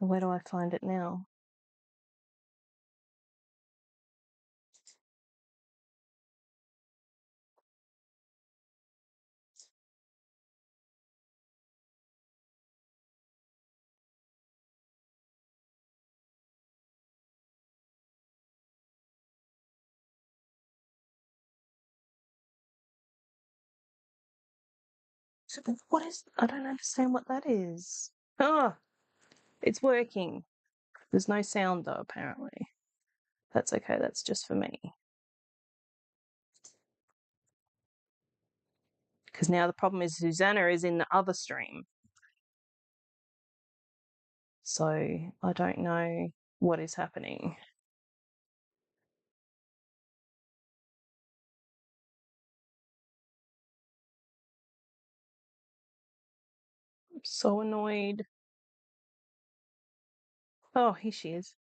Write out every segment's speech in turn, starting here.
So where do I find it now? So what is, I don't understand what that is. Oh, it's working. There's no sound though, apparently. That's okay, that's just for me. Because now the problem is Susanna is in the other stream. So I don't know what is happening. I'm so annoyed. Oh, here she is.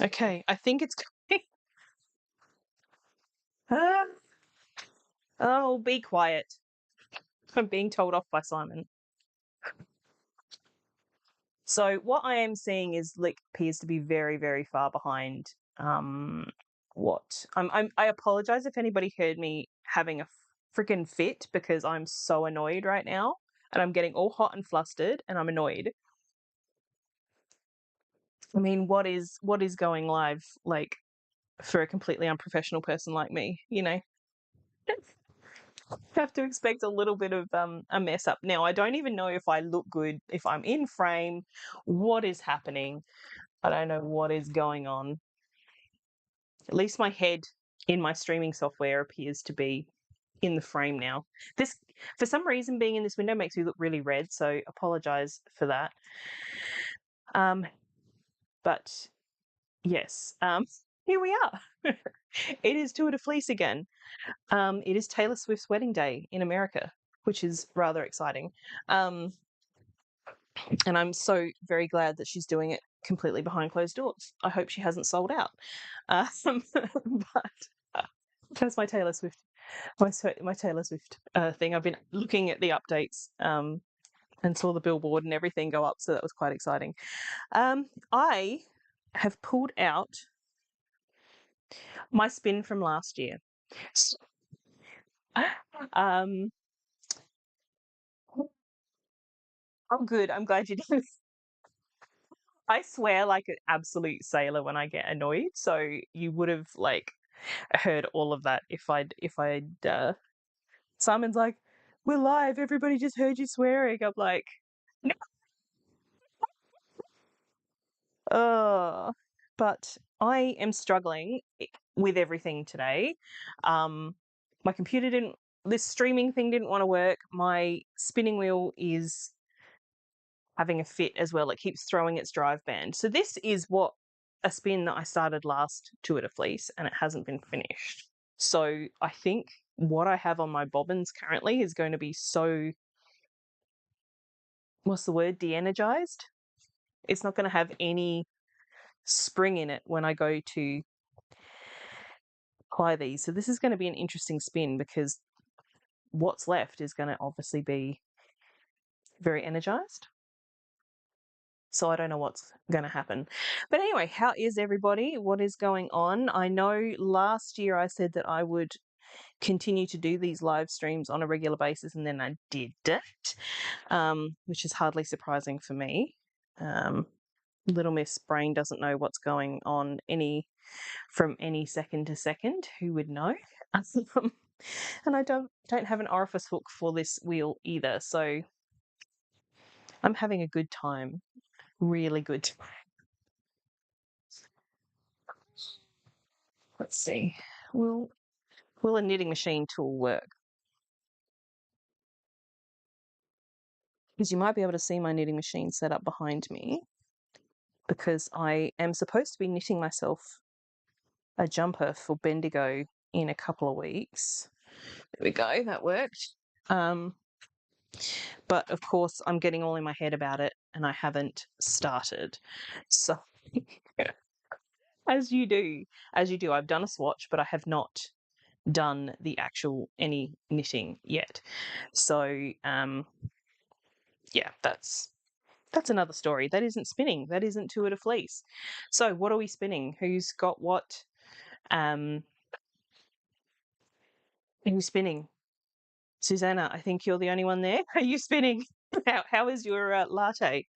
Okay, I think it's coming. Oh, be quiet. I'm being told off by Simon. So what I am seeing is Lick appears to be very, very far behind. What I apologize if anybody heard me having a freaking fit because I'm so annoyed right now and I'm getting all hot and flustered and I'm annoyed. I mean, what is going live like for a completely unprofessional person like me, you know? Have to expect a little bit of a mess up. Now, I don't even know if I look good, if I'm in frame, what is happening. I don't know what is going on. At least my head in my streaming software appears to be in the frame now. This, for some reason, being in this window makes me look really red, so apologize for that. But yes, here we are. It is Tour de Fleece again. It is Taylor Swift's wedding day in America, which is rather exciting. And I'm so very glad that she's doing it completely behind closed doors. I hope she hasn't sold out. But that's my Taylor Swift, my Taylor Swift thing. I've been looking at the updates and saw the billboard and everything go up, so that was quite exciting. I have pulled out my spin from last year. Um, oh, good. I'm glad you did. I swear like an absolute sailor when I get annoyed. So you would have like heard all of that if I'd Simon's like, we're live, everybody just heard you swearing. I'm like, no. But I am struggling with everything today. My computer didn't, this streaming thing didn't want to work. My spinning wheel is having a fit as well. It keeps throwing its drive band. So this is what a spin that I started last Tour de Fleece and it hasn't been finished. So I think what I have on my bobbins currently is going to be so, what's the word, de-energized. It's not going to have any spring in it when I go to apply these. So this is going to be an interesting spin because what's left is going to obviously be very energized. So I don't know what's going to happen. But anyway, how is everybody? What is going on? I know last year I said that I would continue to do these live streams on a regular basis, and then I didn't, which is hardly surprising for me. Little Miss Brain doesn't know what's going on from any second to second. Who would know? And I don't have an orifice hook for this wheel either, so I'm having a good time. Really good. Let's see. Will a knitting machine tool work? Because you might be able to see my knitting machine set up behind me because I am supposed to be knitting myself a jumper for Bendigo in a couple of weeks. There we go, that worked. But of course, I'm getting all in my head about it and I haven't started. So, as you do, I've done a swatch, but I have not done the actual any knitting yet. So, yeah, that's another story. That isn't spinning. That isn't Tour de Fleece. So, what are we spinning? Who's got what? Um, who's spinning? Susanna, I think you're the only one there. Are you spinning? How is your latte?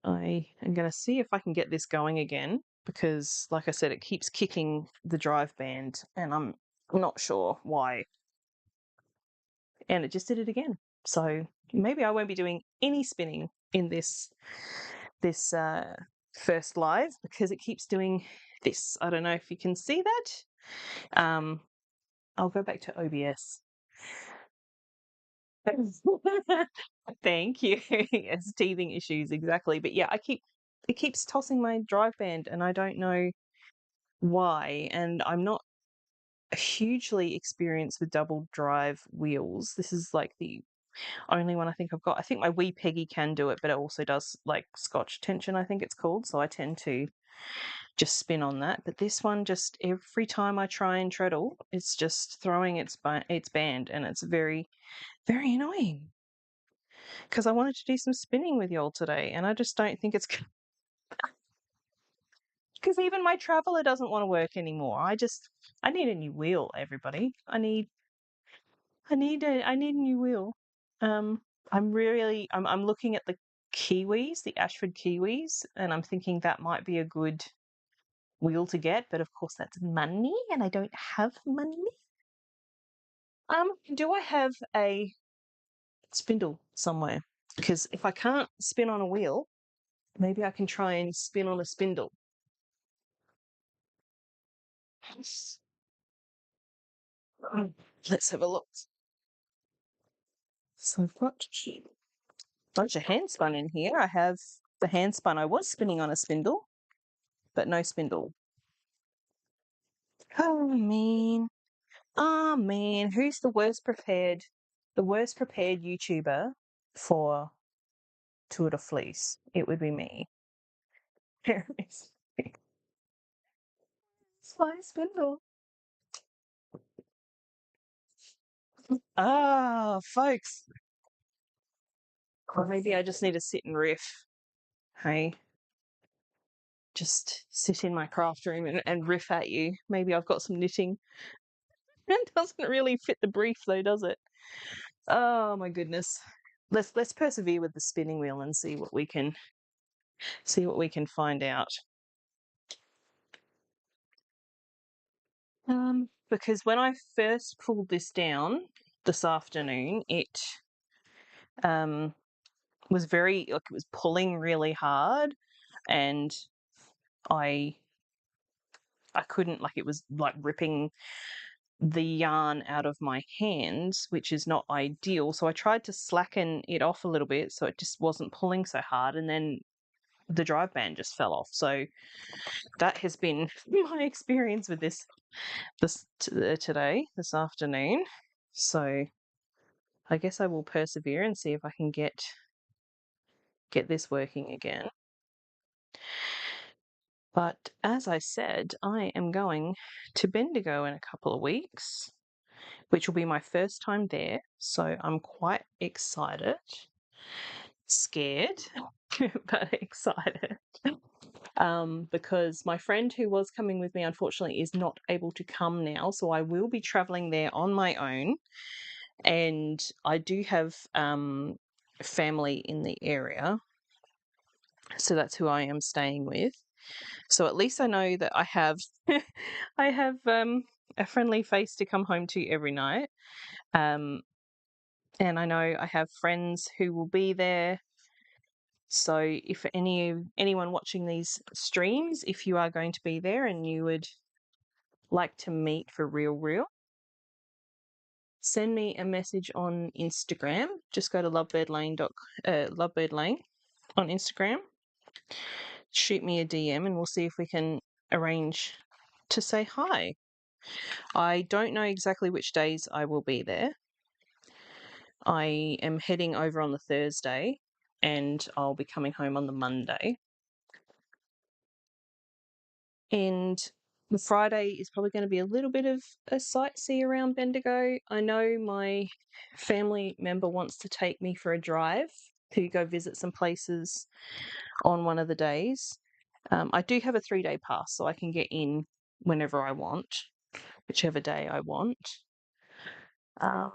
I am going to see if I can get this going again because, like I said, it keeps kicking the drive band and I'm not sure why. And it just did it again. So maybe I won't be doing any spinning in this first live because it keeps doing this. I don't know if you can see that. I'll go back to OBS. Thank you. It's teething issues, exactly. But yeah, it keeps tossing my drive band and I don't know why. And I'm not hugely experienced with double drive wheels. This is like the only one I think I've got. I think my wee Peggy can do it, but it also does like Scotch tension, I think it's called. So I tend to just spin on that. But this one, just every time I try and treadle, it's just throwing its band, and it's very, very annoying. Because I wanted to do some spinning with y'all today, and I just don't think it's because even my traveler doesn't want to work anymore. I need a new wheel, everybody. I need a new wheel. Um, I'm looking at the Kiwis, the Ashford Kiwis, and I'm thinking that might be a good wheel to get, but of course that's money, and I don't have money. Do I have a spindle somewhere? Because if I can't spin on a wheel, maybe I can try and spin on a spindle. Let's have a look. So I've got a bunch of hand spun in here. I have the hand spun. I was spinning on a spindle, but no spindle. Oh man. Oh man, who's the worst prepared YouTuber for Tour de Fleece? It would be me. Sly spindle. Ah, folks. Or maybe I just need to sit and riff. Hey, just sit in my craft room and riff at you. Maybe I've got some knitting. It doesn't really fit the brief though, does it? Oh my goodness. Let's persevere with the spinning wheel and see what we can find out. Because when I first pulled this down this afternoon, it um was very like it was pulling really hard, and I couldn't like it was like ripping the yarn out of my hands, which is not ideal. So I tried to slacken it off a little bit so it just wasn't pulling so hard, and then the drive band just fell off. So that has been my experience with today, this afternoon. So I guess I will persevere and see if I can get this working again. But as I said, I am going to Bendigo in a couple of weeks, which will be my first time there. So I'm quite excited, scared, but excited. Because my friend who was coming with me, unfortunately, is not able to come now. So I will be traveling there on my own. And I do have family in the area. So that's who I am staying with. So at least I know that I have I have a friendly face to come home to every night. And I know I have friends who will be there. So if anyone watching these streams, if you are going to be there and you would like to meet for real, send me a message on Instagram. Just go to Lovebird Lane on Instagram. Shoot me a DM and we'll see if we can arrange to say hi. I don't know exactly which days I will be there, I am heading over on the Thursday and I'll be coming home on the Monday. And the Friday is probably going to be a little bit of a sightsee around Bendigo. I know my family member wants to take me for a drive to go visit some places on one of the days. I do have a 3-day pass, so I can get in whenever I want, whichever day I want. Um,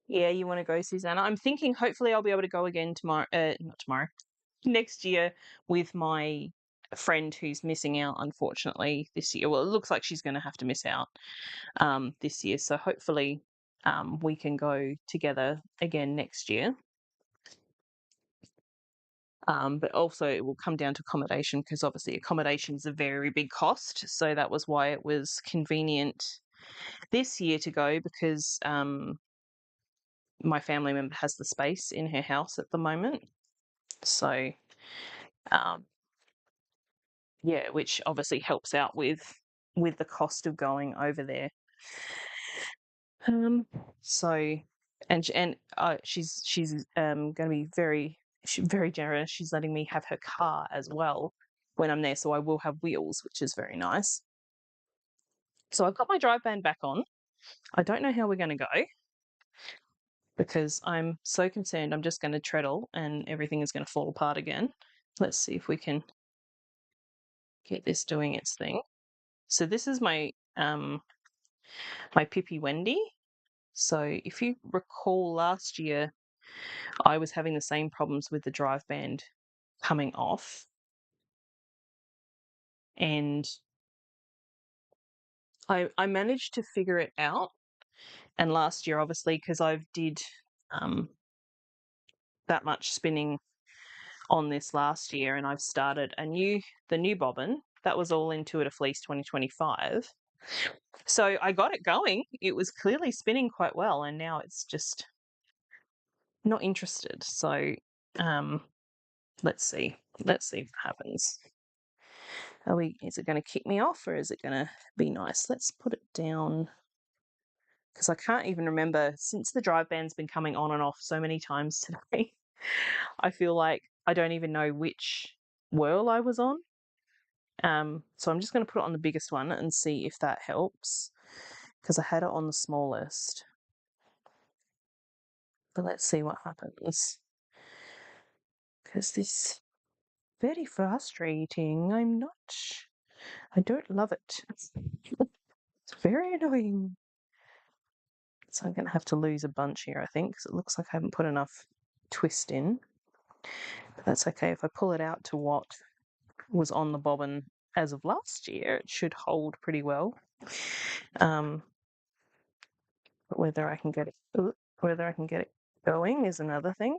yeah, you want to go, Susanna? I'm thinking hopefully I'll be able to go again tomorrow. Not tomorrow, next year with my friend who's missing out, unfortunately, this year. Well, it looks like she's going to have to miss out this year. So hopefully we can go together again next year. But also it will come down to accommodation, because obviously accommodation is a very big cost. So that was why it was convenient this year to go, because my family member has the space in her house at the moment. So yeah, which obviously helps out with the cost of going over there. So she's going to be very generous. She's letting me have her car as well when I'm there, so I will have wheels, which is very nice. So I've got my drive band back on. I don't know how we're going to go, because I'm so concerned I'm just going to treadle and everything is going to fall apart again. Let's see if we can get this doing its thing. So this is my my Pippi Wendy. So if you recall, last year I was having the same problems with the drive band coming off, and I managed to figure it out. And last year, obviously, because I did um, that much spinning on this last year, and I've started the new bobbin that was all Intuitive Fleece 2025. So I got it going. It was clearly spinning quite well, and now it's just not interested. So let's see. Let's see what happens. Is it going to kick me off, or is it going to be nice? Let's put it down, because I can't even remember, since the drive band's been coming on and off so many times today. I feel like I don't even know which whirl I was on. So I'm just going to put it on the biggest one and see if that helps, because I had it on the smallest. But let's see what happens, because this is very frustrating. I don't love it. It's very annoying. So I'm going to have to lose a bunch here, I think, because it looks like I haven't put enough twist in. But that's okay. If I pull it out to what was on the bobbin as of last year, it should hold pretty well. But whether I can get it going is another thing.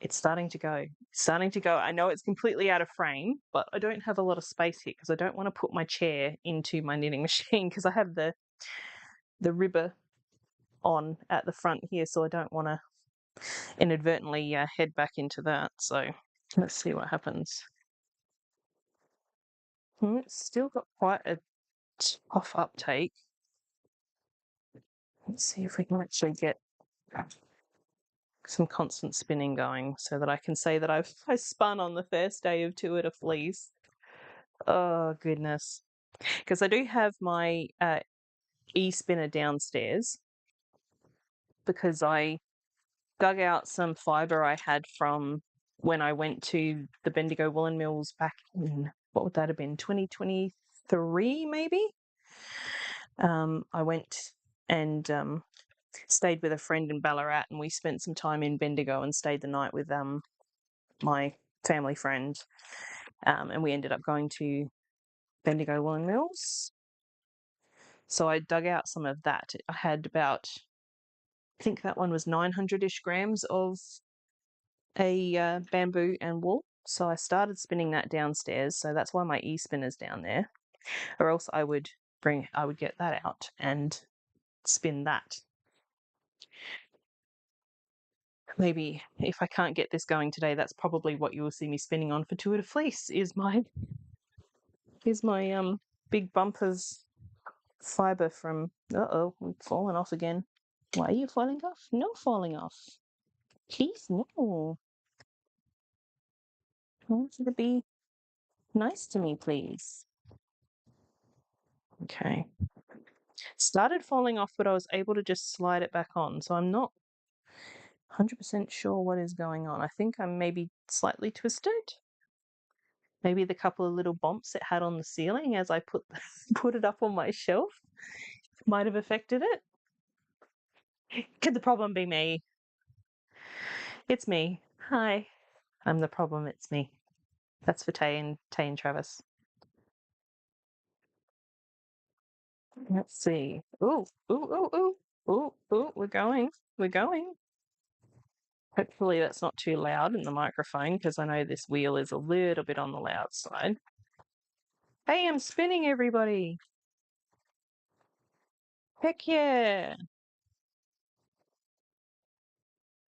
It's starting to go. I know it's completely out of frame, but I don't have a lot of space here, because I don't want to put my chair into my knitting machine, because I have the ribber on at the front here, so I don't want to inadvertently head back into that. So let's see what happens. It's still got quite a tough uptake. Let's see if we can actually get some constant spinning going, so that I can say that I spun on the first day of Two at a Fleece. Oh goodness, because I do have my e-spinner downstairs, because I dug out some fibre I had from when I went to the Bendigo Woolen Mills back in, what would that have been, 2023 maybe? I went and stayed with a friend in Ballarat, and we spent some time in Bendigo and stayed the night with my family friend, and we ended up going to Bendigo Woolen Mills. So I dug out some of that. I had about, I think that one was 900-ish grams of a bamboo and wool. So I started spinning that downstairs. So that's why my e-spinner's down there, or else I would get that out and spin that. Maybe if I can't get this going today, that's probably what you will see me spinning on for Two at a Fleece, is my big bumpers fiber from. Uh-oh, we've fallen off again. Why are you falling off? No falling off. Please, no. I want you to be nice to me, please. Okay. Started falling off, but I was able to just slide it back on. So I'm not 100% sure what is going on. I think I'm maybe slightly twisted. Maybe the couple of little bumps it had on the ceiling as I put put it up on my shelf might have affected it. Could the problem be me? It's me. Hi. I'm the problem, it's me. That's for Tay and Travis. Let's see. Ooh, ooh, ooh, ooh, ooh, ooh, we're going. We're going. Hopefully that's not too loud in the microphone because I know this wheel is a little bit on the loud side. Hey, I'm spinning, everybody. Heck yeah.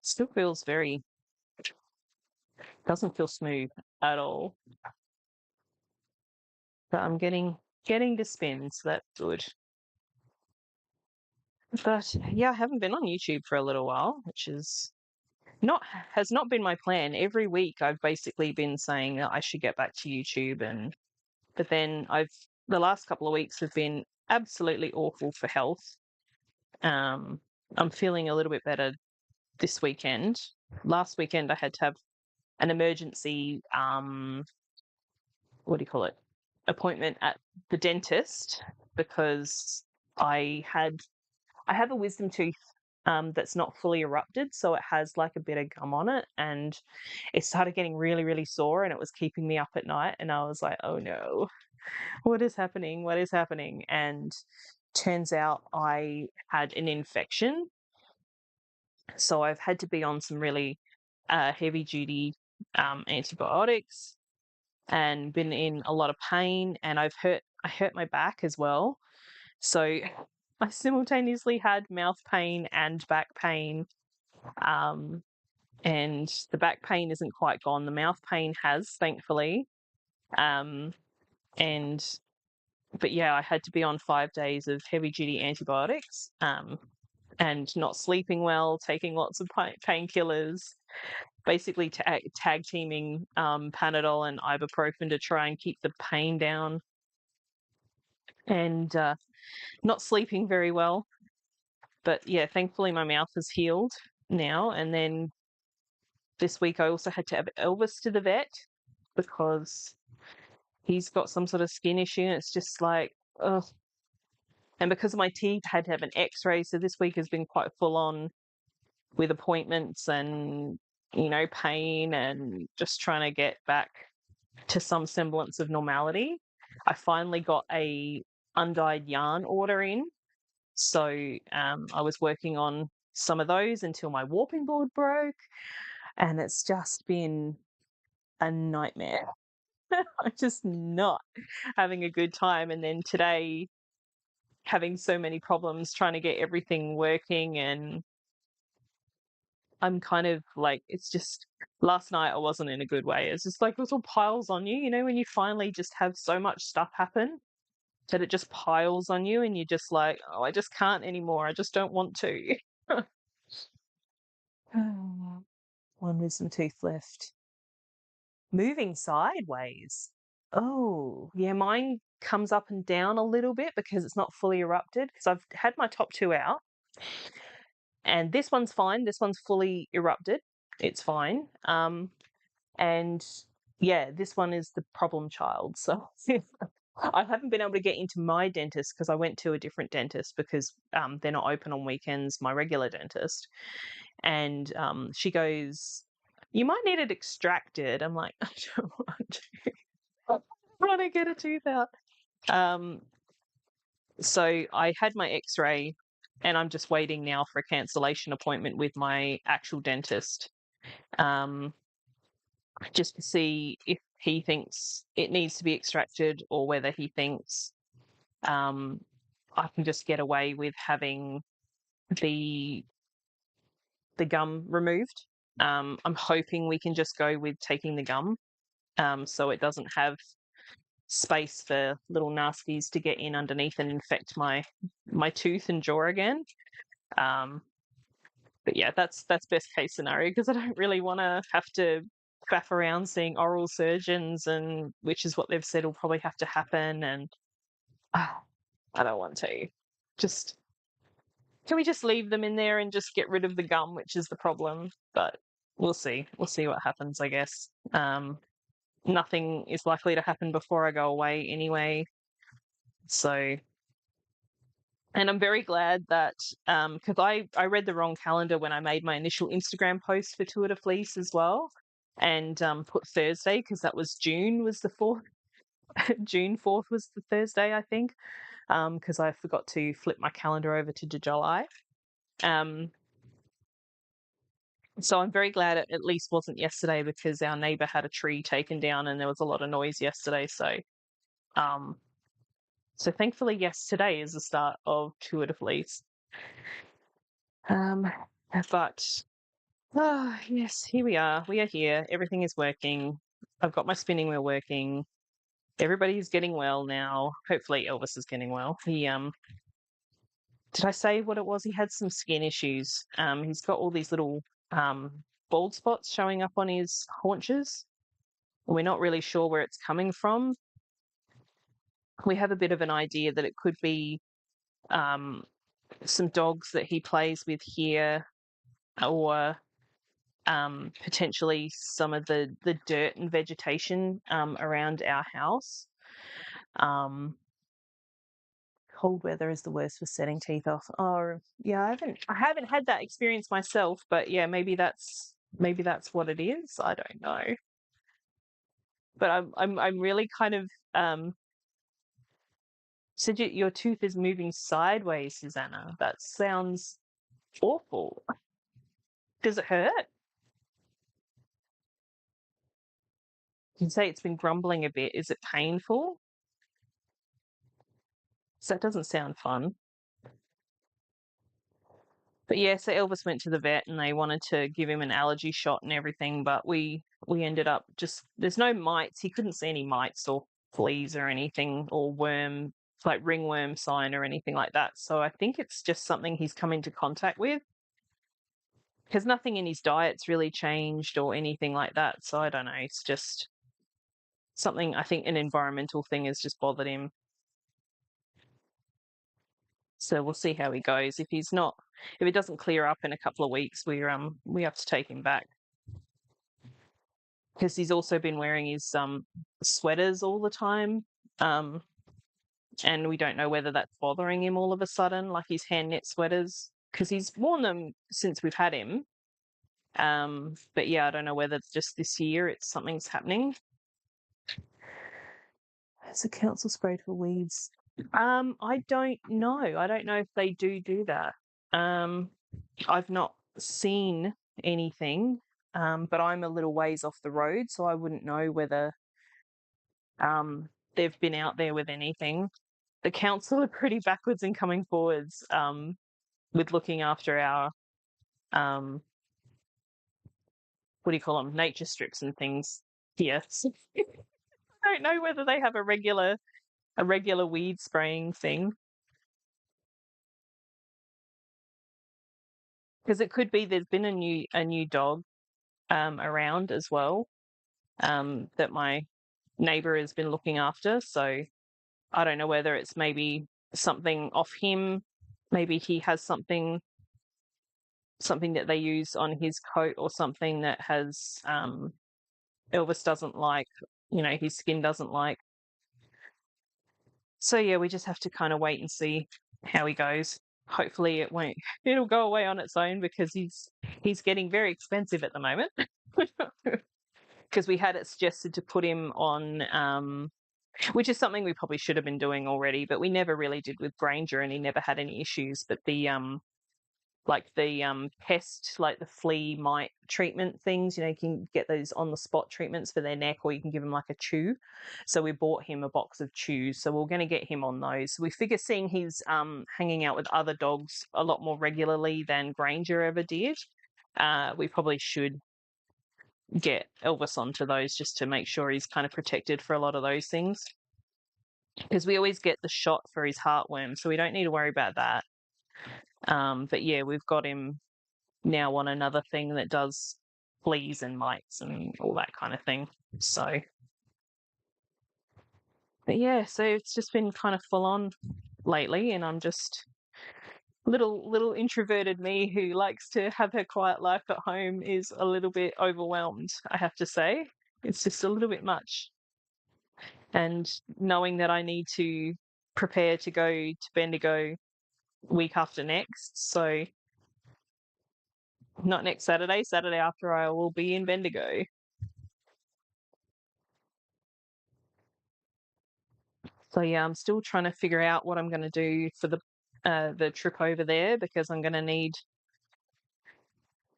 Still feels doesn't feel smooth at all. But I'm getting to spin, so that's good. But yeah, I haven't been on YouTube for a little while, which has not been my plan. Every week I've basically been saying that I should get back to YouTube, but then the last couple of weeks have been absolutely awful for health. I'm feeling a little bit better this weekend. Last weekend I had to have an emergency what do you call it, appointment at the dentist because I have a wisdom tooth that's not fully erupted, so it has like a bit of gum on it, and it started getting really, really sore, and it was keeping me up at night. And I was like, "Oh no, what is happening? What is happening?" And turns out I had an infection, so I've had to be on some really heavy duty antibiotics and been in a lot of pain, and I hurt my back as well. So I simultaneously had mouth pain and back pain. And the back pain isn't quite gone. The mouth pain has, thankfully. Um, and but yeah, I had to be on 5 days of heavy duty antibiotics. And not sleeping well, taking lots of painkillers, basically tag teaming Panadol and ibuprofen to try and keep the pain down, and not sleeping very well. But yeah, thankfully my mouth has healed now. And then this week I also had to have Elvis to the vet because he's got some sort of skin issue. And it's just like, ugh. And because of my teeth, I had to have an X-ray. So this week has been quite full on with appointments and pain and just trying to get back to some semblance of normality. I finally got a undyed yarn order in. So I was working on some of those until my warping board broke, and it's just been a nightmare. I'm just not having a good time. And then today, having so many problems trying to get everything working, and I'm kind of like, it's just last night I wasn't in a good way. It's just like little piles on you, when you finally just have so much stuff happen that it just piles on you and you're just like, oh, I just can't anymore. I just don't want to. One wisdom tooth left. Moving sideways. Oh, yeah, mine comes up and down a little bit because it's not fully erupted, because I've had my top two out. And this one's fine. This one's fully erupted. It's fine. And yeah, this one is the problem child. So I haven't been able to get into my dentist because I went to a different dentist because they're not open on weekends, my regular dentist. And she goes, "You might need it extracted." I'm like, "I don't want to. I want to get a tooth out." So I had my X-ray, and I'm just waiting now for a cancellation appointment with my actual dentist, just to see if he thinks it needs to be extracted or whether he thinks I can just get away with having the gum removed. I'm hoping we can just go with taking the gum, so it doesn't have space for little nasties to get in underneath and infect my tooth and jaw again. But yeah, that's best case scenario because I don't really want to have to faff around seeing oral surgeons, and which is what they've said will probably have to happen. And I don't want to. Just can we just leave them in there and just get rid of the gum, which is the problem? But we'll see. We'll see what happens, I guess. Nothing is likely to happen before I go away anyway. So, and I'm very glad that because I read the wrong calendar when I made my initial Instagram post for Tour de Fleece as well, and put Thursday because that was June was the 4th. June 4th was the Thursday, I think, because I forgot to flip my calendar over to July. So I'm very glad it at least wasn't yesterday because our neighbour had a tree taken down and there was a lot of noise yesterday. Um, so thankfully, yes, today is the start of Tour de Fleece. But yes, here we are. We are here. Everything is working. I've got my spinning wheel working. Everybody's getting well now. Hopefully, Elvis is getting well. He did I say what it was? He had some skin issues. He's got all these little bald spots showing up on his haunches. We're not really sure where it's coming from. We have a bit of an idea that it could be some dogs that he plays with here, or potentially some of the dirt and vegetation around our house. Cold weather is the worst for setting teeth off. Oh, yeah, I haven't had that experience myself, but yeah, maybe that's what it is. I don't know. But I'm really kind of said your tooth is moving sideways, Susanna. That sounds awful. Does it hurt? You can say it's been grumbling a bit. Is it painful? So that doesn't sound fun. But yeah, so Elvis went to the vet and they wanted to give him an allergy shot and everything, but we ended up just there's no mites. He couldn't see any mites or fleas or anything or worm like ringworm sign or anything like that. So I think it's just something he's come into contact with because nothing in his diet's really changed or anything like that. So I don't know. It's just something, I think an environmental thing has just bothered him. So we'll see how he goes. If it doesn't clear up in a couple of weeks, we have to take him back because he's also been wearing his sweaters all the time, and we don't know whether that's bothering him all of a sudden, like his hand knit sweaters, because he's worn them since we've had him. But yeah, I don't know whether it's just this year something's happening. Has the council sprayed for weeds? I don't know. I don't know if they do that. I've not seen anything, but I'm a little ways off the road, so I wouldn't know whether they've been out there with anything. The council are pretty backwards in coming forwards with looking after our what do you call them, nature strips and things here. So I don't know whether they have a regular weed spraying thing. Because it could be there's been a new dog around as well that my neighbour has been looking after. So I don't know whether it's maybe something off him. Maybe he has something that they use on his coat or something that has Elvis doesn't like, his skin doesn't like. So yeah, we just have to kind of wait and see how he goes. Hopefully it'll go away on its own because he's getting very expensive at the moment. Because we had it suggested to put him on which is something we probably should have been doing already, but we never really did with Granger and he never had any issues. But the pest, like the flea mite treatment things, you can get those on the spot treatments for their neck, or you can give them like a chew. So we bought him a box of chews, so we're going to get him on those. So we figure seeing he's hanging out with other dogs a lot more regularly than Granger ever did, we probably should get Elvis onto those just to make sure he's kind of protected for a lot of those things. because we always get the shot for his heartworm, so we don't need to worry about that. But yeah, we've got him now on another thing that does fleas and mites and all that kind of thing. So, but yeah, so it's just been kind of full on lately, and I'm just little introverted me who likes to have her quiet life at home is a little bit overwhelmed, I have to say. It's just a little bit much. And knowing that I need to prepare to go to Bendigo week after next, so not next Saturday, Saturday after I will be in Bendigo. So yeah, I'm still trying to figure out what I'm going to do for the trip over there, because I'm going to need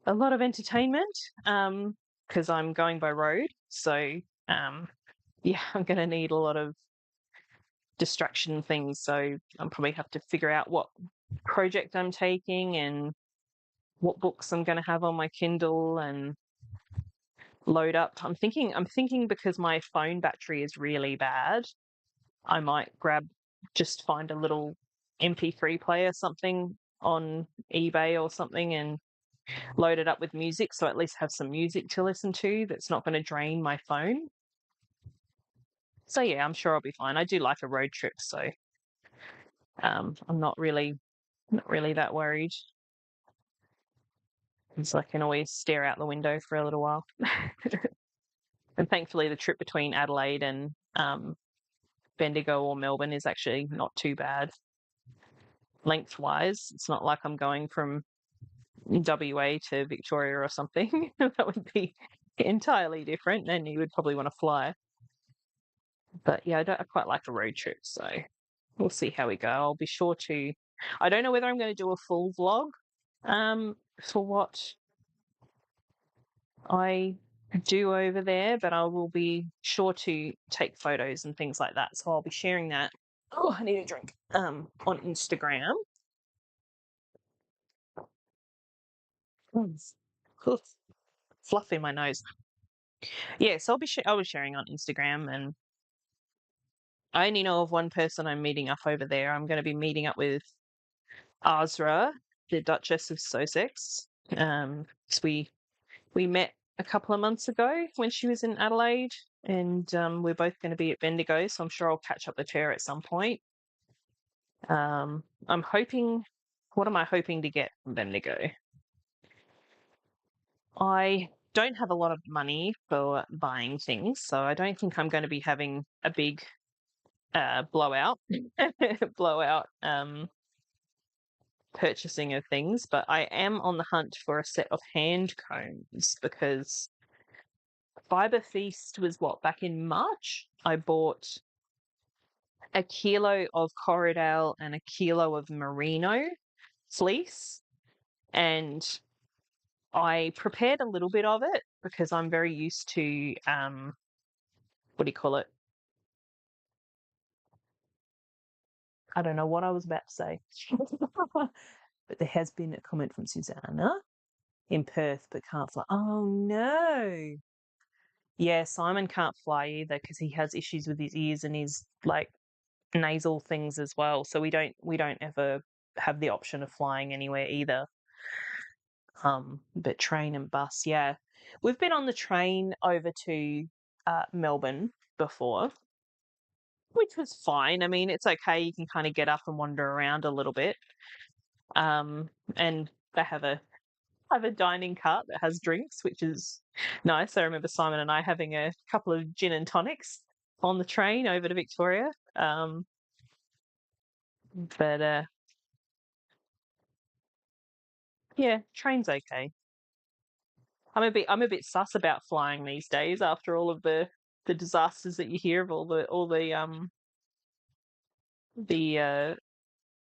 a lot of entertainment, because I'm going by road. So yeah, I'm going to need a lot of distraction things. So I'll probably have to figure out what project I'm taking and what books I'm going to have on my Kindle and load up. I'm thinking because my phone battery is really bad, I might just find a little MP3 player, something on eBay or something, and load it up with music, so at least have some music to listen to that's not going to drain my phone. So yeah, I'm sure I'll be fine. I do like a road trip, so I'm not really that worried, because I can always stare out the window for a little while. And thankfully, the trip between Adelaide and Bendigo or Melbourne is actually not too bad lengthwise. It's not like I'm going from WA to Victoria or something. That would be entirely different, and you would probably want to fly. But yeah, I quite like a road trip, so we'll see how we go. I'll be sure to. I don't know whether I'm going to do a full vlog for what I do over there, but I will be sure to take photos and things like that. So I'll be sharing that. Oh, I need a drink. On Instagram. Mm. Fluff in my nose. Yeah, so I'll be sharing on Instagram, and I only know of one person I'm meeting up over there. I'm going to be meeting up with Azra, the Duchess of Sussex. 'Cause we met a couple of months ago when she was in Adelaide, and we're both going to be at Bendigo, so I'm sure I'll catch up with her at some point. I'm hoping. What am I hoping to get from Bendigo? I don't have a lot of money for buying things, so I don't think I'm going to be having a big blowout blowout purchasing of things, but I am on the hunt for a set of hand combs, because Fiber Feast was back in March. I bought a kilo of Corriedale and a kilo of merino fleece, and I prepared a little bit of it because I'm very used to what do you call it? I don't know what I was about to say. But there has been a comment from Susanna in Perth, but can't fly. Oh no. Yeah, Simon can't fly either because he has issues with his ears and his nasal things as well. So we don't ever have the option of flying anywhere either. But train and bus, yeah. We've been on the train over to Melbourne before, which was fine. I mean, it's okay. You can kind of get up and wander around a little bit. And they have a dining cart that has drinks, which is nice. I remember Simon and I having a couple of gin and tonics on the train over to Victoria. But yeah, train's okay. I'm a bit sus about flying these days after all of the disasters that you hear of all the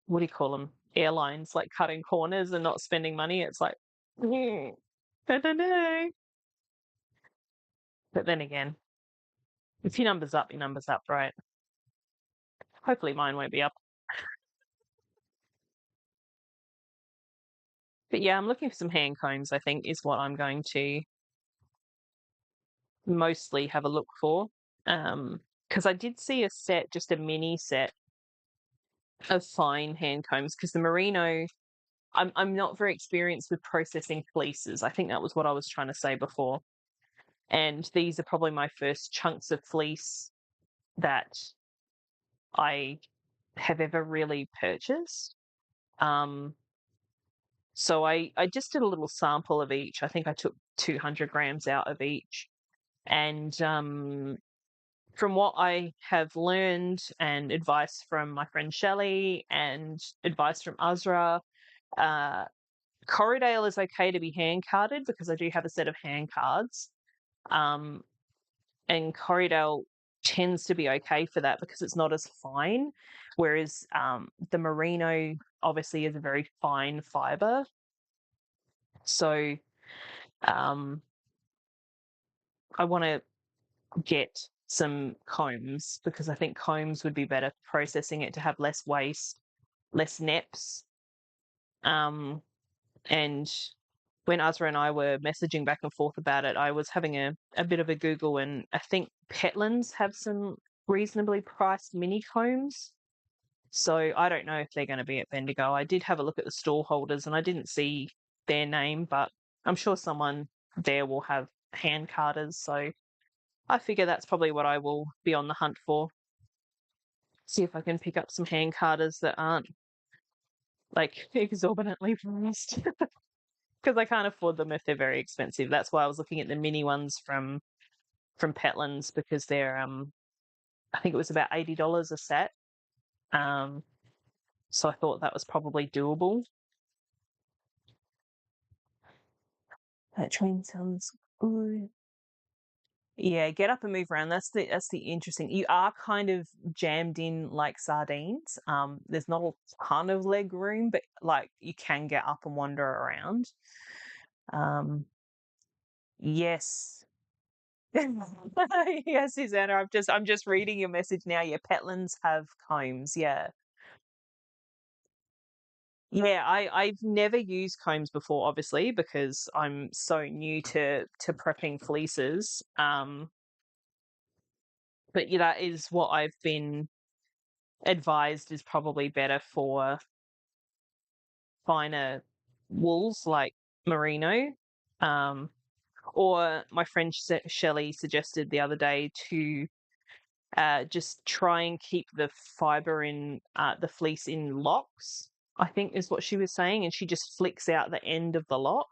what do you call them, airlines like cutting corners and not spending money. It's like, I don't know. But then again, if your number's up, your number's up, right? Hopefully mine won't be up. But yeah, I'm looking for some hand combs, I think, is what I'm going to mostly have a look for. because I did see a set, just a mini set of fine hand combs, because the merino, I'm not very experienced with processing fleeces. I think that was what I was trying to say before. And these are probably my first chunks of fleece that I have ever really purchased. So I just did a little sample of each. I think I took 200 grams out of each. And from what I have learned, and advice from my friend Shelley and advice from Azra, uh, Corriedale is okay to be hand carded, because I do have a set of hand cards. Um, and Corriedale tends to be okay for that because it's not as fine. Whereas the merino obviously is a very fine fiber. So I want to get some combs, because I think combs would be better for processing it, to have less waste, less neps. And when Azra and I were messaging back and forth about it, I was having a bit of a Google, and I think Petlands have some reasonably priced mini combs. So I don't know if they're going to be at Bendigo. I did have a look at the stall holders and I didn't see their name, but I'm sure someone there will have hand carders. So I figure that's probably what I will be on the hunt for. See if I can pick up some hand carders that aren't like exorbitantly priced, because I can't afford them if they're very expensive. That's why I was looking at the mini ones from Petlands, because they're I think it was about $80 a set. So I thought that was probably doable. That train sounds good. Yeah, get up and move around. That's the interesting. You are kind of jammed in like sardines. There's not a ton of leg room, but like you can get up and wander around. Yes. Yes, Susanna. I'm just reading your message now. Yeah, Petlands have combs. Yeah. Yeah, I've never used combs before, obviously, because I'm so new to prepping fleeces. But yeah, that is what I've been advised is probably better for finer wools like merino. Um, or my friend Shelley suggested the other day to just try and keep the fiber in the fleece in locks, I think is what she was saying. And she just flicks out the end of the lock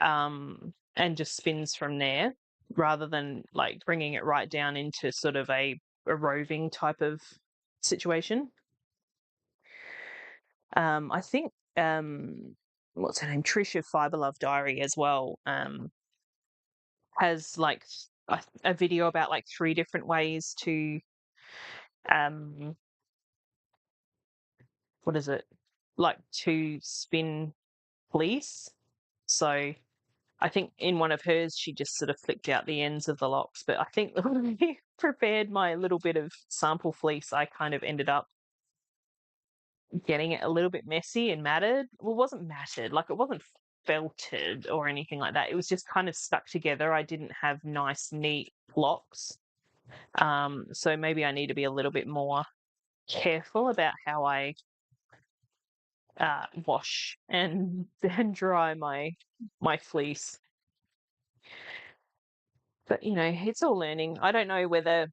and just spins from there, rather than like bringing it right down into sort of a roving type of situation. I think what's her name? Trisha Fiber Love Diary as well has like a video about like 3 different ways to um what is it? Like to spin fleece. So I think in one of hers she just sort of flicked out the ends of the locks. But I think when we prepared my little bit of sample fleece, I kind of ended up getting it a little bit messy and matted. Well, it wasn't matted, like it wasn't felted or anything like that. It was just kind of stuck together. I didn't have nice, neat locks. So maybe I need to be a little bit more careful about how I wash and dry my fleece. But it's all learning. I don't know whether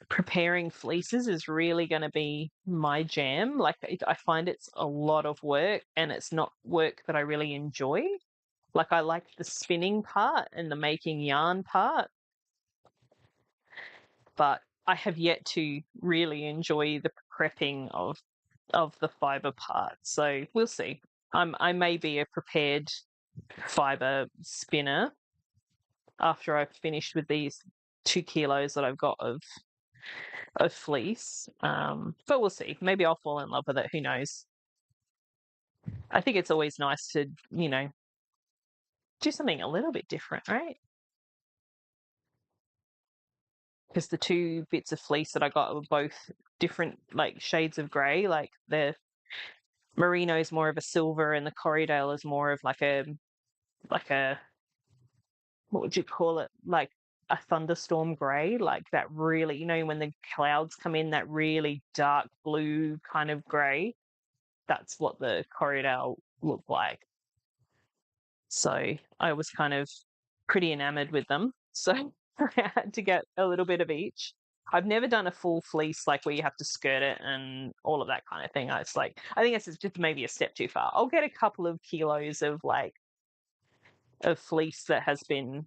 preparing fleeces is really going to be my jam. Like I find it's a lot of work, and it's not work that I really enjoy. Like I like the spinning part and the making yarn part, but I have yet to really enjoy the prepping of the fiber part. So we'll see. I may be a prepared fiber spinner after I've finished with these 2 kilos that I've got of fleece. But we'll see. Maybe I'll fall in love with it. Who knows? I think it's always nice to, do something a little bit different, right? Because the 2 bits of fleece that I got were both different, like shades of grey. Like the merino is more of a silver, and the Corriedale is more of like a what would you call it? Like a thunderstorm grey, like that really, when the clouds come in, that really dark blue kind of grey. That's what the Corriedale looked like. So I was kind of pretty enamored with them. So I had to get a little bit of each. I've never done a full fleece, like where you have to skirt it and all of that kind of thing. It's like, I think it's just maybe a step too far. I'll get a couple of kilos of fleece that has been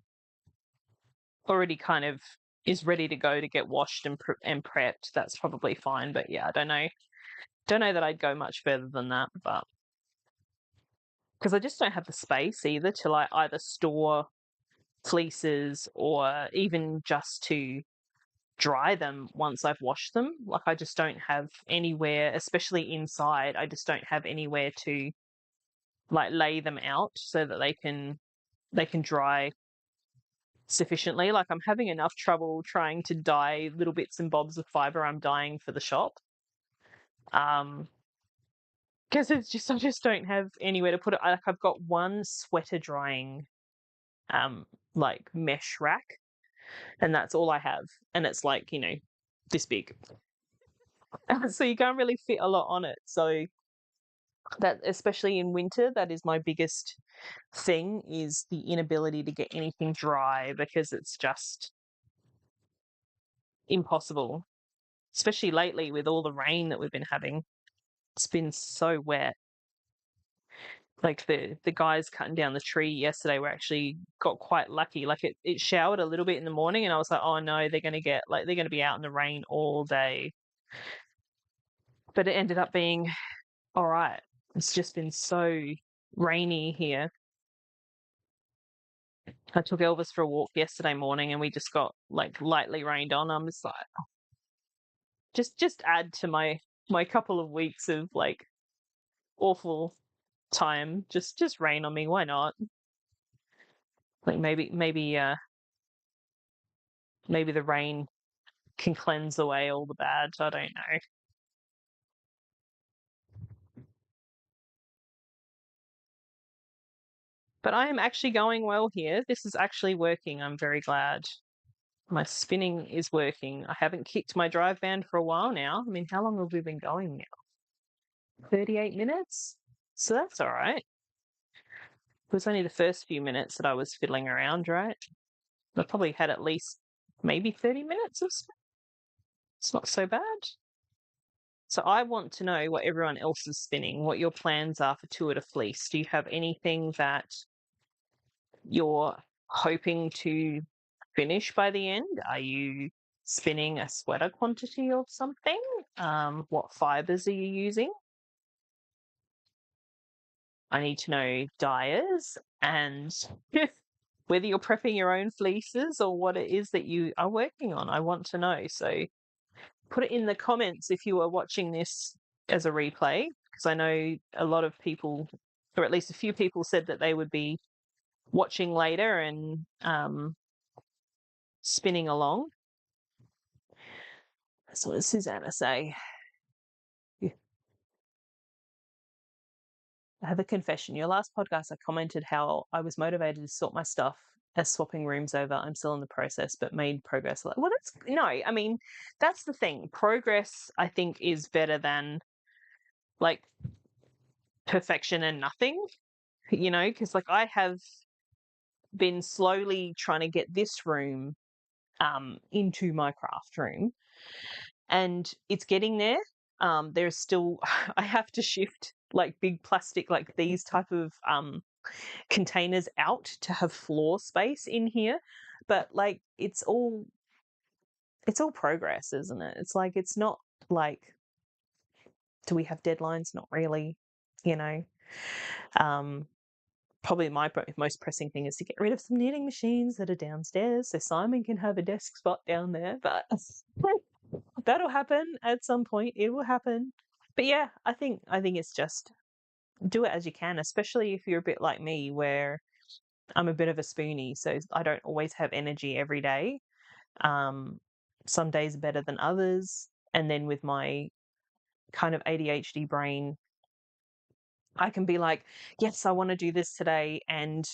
already kind of is ready to go to get washed and prepped. That's probably fine. But yeah, I don't know that I'd go much further than that, but because I just don't have the space either to like either store fleeces or even just to dry them once I've washed them. Like I just don't have anywhere, especially inside, I just don't have anywhere to like lay them out so that they can dry sufficiently. Like I'm having enough trouble trying to dye little bits and bobs of fiber I'm dyeing for the shop. Because it's just I just don't have anywhere to put it. Like I've got one sweater drying like mesh rack, and that's all I have. And it's like, this big. So you can't really fit a lot on it. So that, especially in winter, that is my biggest thing, is the inability to get anything dry because it's just impossible. Especially lately with all the rain that we've been having. It's been so wet. Like the guys cutting down the tree yesterday were actually got quite lucky. Like it showered a little bit in the morning and I was like, oh no, they're gonna be out in the rain all day. But it ended up being all right. It's just been so rainy here. I took Elvis for a walk yesterday morning and we just got like lightly rained on. I'm just like, just add to my couple of weeks of like awful time. Just rain on me. Why not? Like maybe the rain can cleanse away all the bad. I don't know. But I am actually going well here. This is actually working. I'm very glad. My spinning is working. I haven't kicked my drive band for a while now. I mean, how long have we been going now? 38 minutes? So that's all right. It was only the first few minutes that I was fiddling around, right? I probably had at least maybe 30 minutes of spin. It's not so bad. So I want to know what everyone else is spinning, what your plans are for Tour de Fleece. Do you have anything that you're hoping to finish by the end? Are you spinning a sweater quantity of something? What fibers are you using? I need to know dyers and whether you're prepping your own fleeces or what it is that you are working on. I want to know. So put it in the comments if you are watching this as a replay, because I know a lot of people, or at least a few people, said that they would be watching later and spinning along. So what does Susanna say? I have a confession. Your last podcast, I commented how I was motivated to sort my stuff as swapping rooms over. I'm still in the process, but made progress. Well, I mean, that's the thing. Progress, I think, is better than like perfection and nothing, because like I have been slowly trying to get this room into my craft room and it's getting there. There's still, I have to shift like big plastic, like these type of containers out to have floor space in here. But like, it's all progress, isn't it? It's like, it's not like, do we have deadlines? Not really, you know. Probably my most pressing thing is to get rid of some knitting machines that are downstairs so Simon can have a desk spot down there. But that'll happen at some point. It will happen. But yeah, I think it's just do it as you can, especially if you're a bit like me where I'm a bit of a spoonie, so I don't always have energy every day. Um, some days are better than others. And then with my kind of ADHD brain, I can be like, yes, I want to do this today. And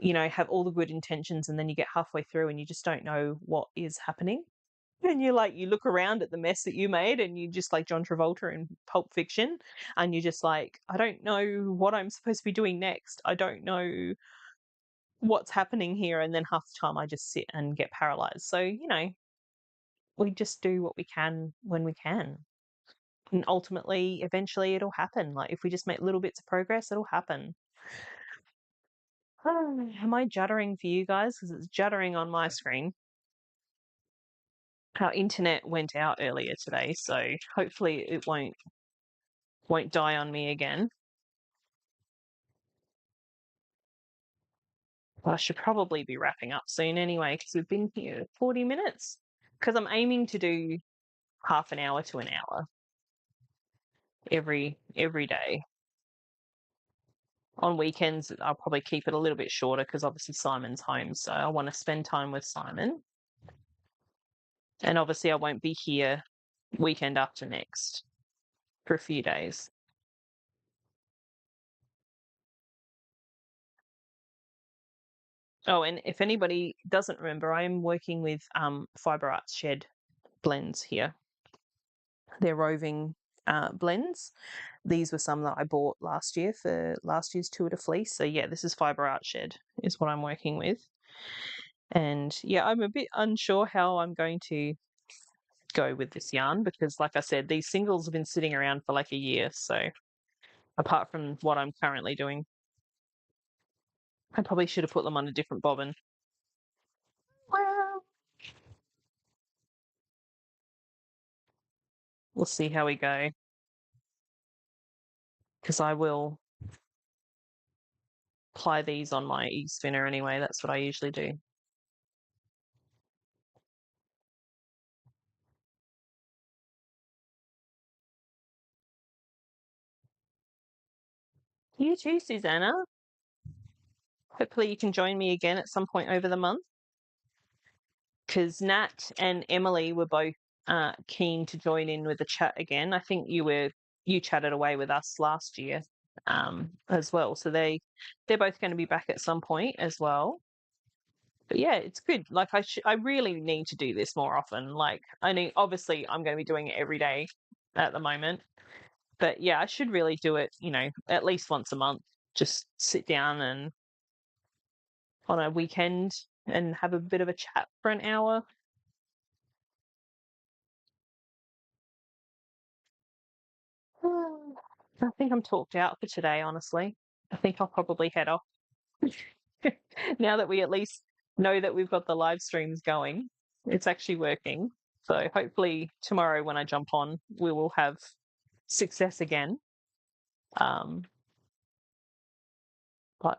have all the good intentions, and then you get halfway through and you just don't know what is happening. And you look around at the mess that you made, and you just like John Travolta in Pulp Fiction, and you're just like, I don't know what I'm supposed to be doing next. I don't know what's happening here. And then half the time I just sit and get paralyzed. So, we just do what we can when we can. And ultimately, eventually it'll happen. Like if we just make little bits of progress, it'll happen. Am I juddering for you guys? Because it's juddering on my screen. Our internet went out earlier today, so hopefully it won't die on me again. But I should probably be wrapping up soon anyway, because we've been here 40 minutes. Because I'm aiming to do half an hour to an hour every day. On weekends, I'll probably keep it a little bit shorter because obviously Simon's home, so I want to spend time with Simon. And obviously, I won't be here weekend after next for a few days. Oh, and if anybody doesn't remember, I am working with Fibre Arts Shed blends here. They're roving blends. These were some that I bought last year for last year's Tour de Fleece. So yeah, this is Fibre Art Shed is what I'm working with. And yeah, I'm a bit unsure how I'm going to go with this yarn because, like I said, these singles have been sitting around for like a year. So apart from what I'm currently doing, I probably should have put them on a different bobbin. Well, we'll see how we go. Because I will apply these on my e-spinner anyway. That's what I usually do. You too, Susanna. Hopefully you can join me again at some point over the month. Because Nat and Emily were both keen to join in with the chat again. I think you chatted away with us last year as well. So they're both going to be back at some point as well. But yeah, it's good. Like I really need to do this more often. Like obviously I'm going to be doing it every day at the moment. But yeah, I should really do it, at least once a month. Just sit down and on a weekend and have a bit of a chat for an hour. I think I'm talked out for today, honestly. I think I'll probably head off now that we at least know that we've got the live streams going. It's actually working. So hopefully tomorrow when I jump on, we will have success again. But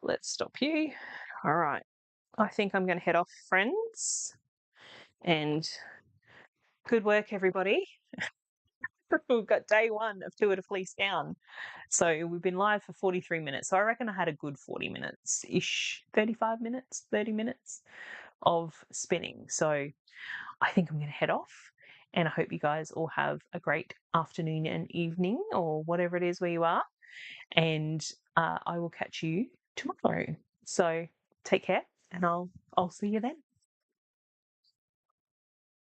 let's stop here. All right. I think I'm going to head off, friends. And good work, everybody. We've got day one of Tour de Fleece down. So we've been live for 43 minutes. So I reckon I had a good 40 minutes-ish, 35 minutes, 30 minutes of spinning. So I think I'm going to head off. And I hope you guys all have a great afternoon and evening or whatever it is where you are. And I will catch you tomorrow. So take care and I'll see you then.